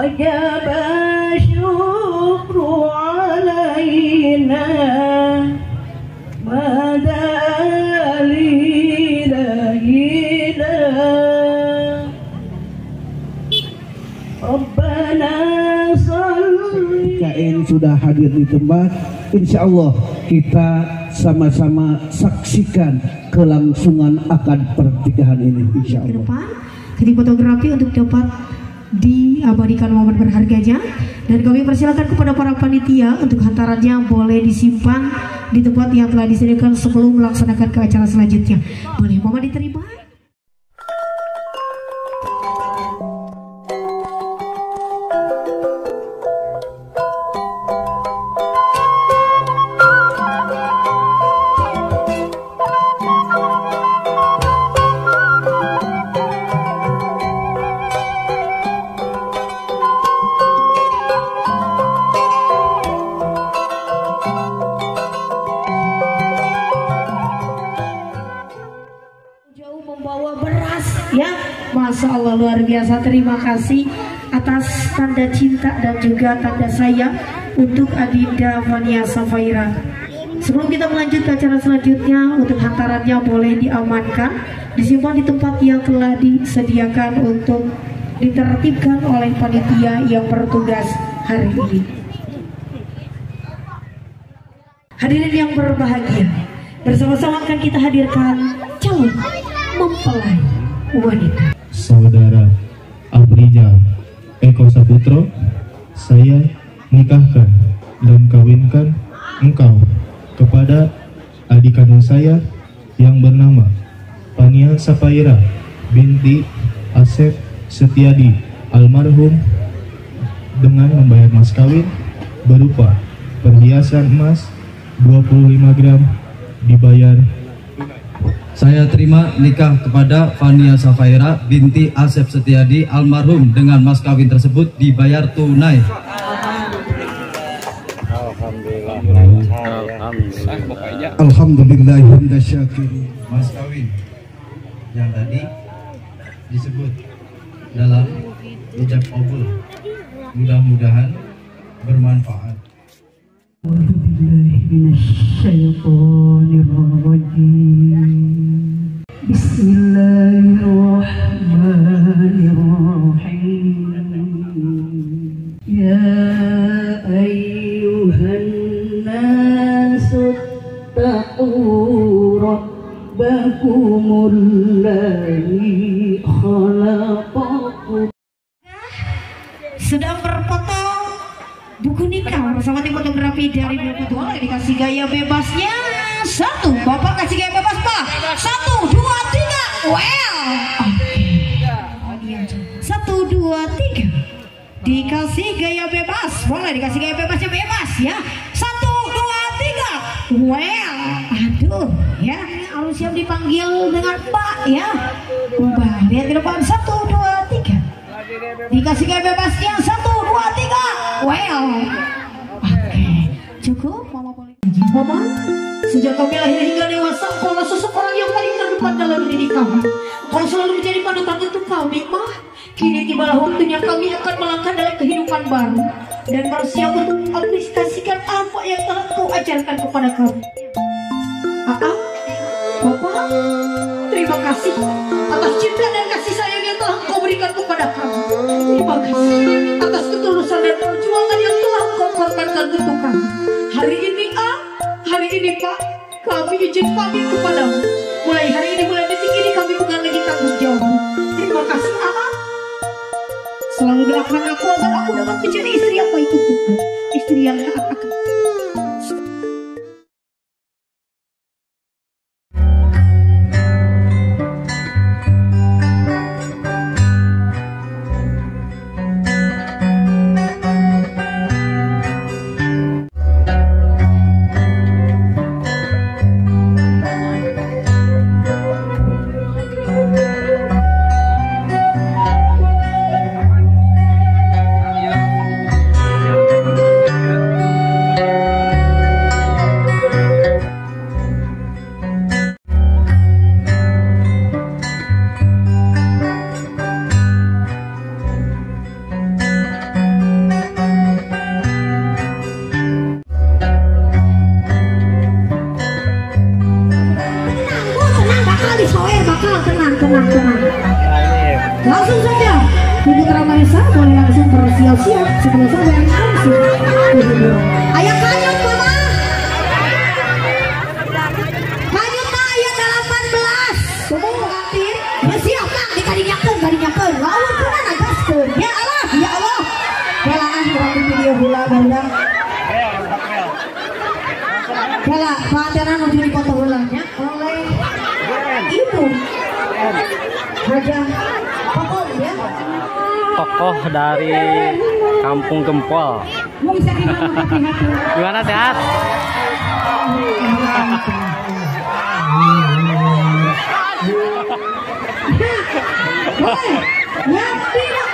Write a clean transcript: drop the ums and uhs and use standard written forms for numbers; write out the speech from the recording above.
وجب الشكر علينا مدى لإلهنا ربنا صل. KN sudah hadir di tempat, insya Allah kita sama-sama saksikan kelangsungan akad pernikahan ini, insya Allah. Ketik fotografi untuk dapat diabadikan momen berharganya, dan kami persilakan kepada para panitia untuk hantarannya boleh disimpan di tempat yang telah disediakan sebelum melaksanakan ke acara selanjutnya. Boleh momen diterima. Masya Allah, luar biasa. Terima kasih atas tanda cinta dan juga tanda sayang untuk Adinda Fania Safaira. Sebelum kita melanjutkan acara selanjutnya, untuk hantarannya boleh diamankan, disimpan di tempat yang telah disediakan untuk ditertibkan oleh panitia yang bertugas hari ini. Hadirin yang berbahagia, bersama-sama akan kita hadirkan calon mempelai wanita. Saudara Abrijal Eko Saputro, saya nikahkan dan kawinkan engkau kepada adik kandung saya yang bernama Fania Safaira binti Asep Setiadi almarhum dengan membayar mas kawin berupa perhiasan emas 25 gram dibayar. Saya terima nikah kepada Fania Safaira binti Asep Setiadi almarhum dengan mas kawin tersebut dibayar tunai. Alhamdulillah. Mas kawin yang tadi disebut dalam ucap qabul, mudah-mudahan bermanfaat. Bismillahirrahmanirrahim. Ya ayyuhan nasu taqu rabbakumul ladzi khalaqakum. Sedang berfoto buku nikah bersama tim fotografi dari Bukutwala, dikasih gaya bebasnya. Satu, Bapak kasih gaya bebas Pak. 1, 2, 3. Well, oke. 1, 2, 3. Dikasih gaya bebas, boleh dikasih gaya bebasnya bebas ya. 1, 2, 3. Well, aduh ya, harus siap dipanggil dengan Mbak ya. Mbak, lihat ke depan. 1, 2, 3. Dikasih gaya bebasnya. 1, 2, 3. Well, oke. Cukup, Mama boleh. Mama, sejak kami lahir hingga dewasa, kaulah seseorang yang paling terdepan dalam diri kami. Kau selalu menjadi panutan untuk kami, Mah. Kini tibalah waktunya kami akan melangkah dalam kehidupan baru dan bersiap untuk mengaplikasikan apa yang telah Kau ajarkan kepada kami. Bapak, terima kasih atas cinta dan kasih sayang yang telah Kau berikan kepada kami. Terima kasih atas ketulusan dan perjuangan yang telah Kau korbankan untuk kami. Hari ini Pak, kami izin pamit kepadamu. Mulai hari ini, mulai detik ini kami bukan lagi tanggung jawab. Terima kasih selalu doakan aku agar aku dapat menjadi istri yang baik untukmu, istri yang taat akan. Langsung saja Ibu Mahesa boleh langsung bersiap-siap sebelum sampai langsung. Ayah kanyut mama. Kanyut na ayah 18. Semua hadir. Ya siap nak dikadinyakeun. Lawan kuna nagaskeun. Ya Allah. Belaan kurang video hula banda. Bela paatena nuju dipoto heulanya oleh Ibu Raja Pokok ya. Tokoh dari Kampung Gempol. Gimana, sehat? Yang tidak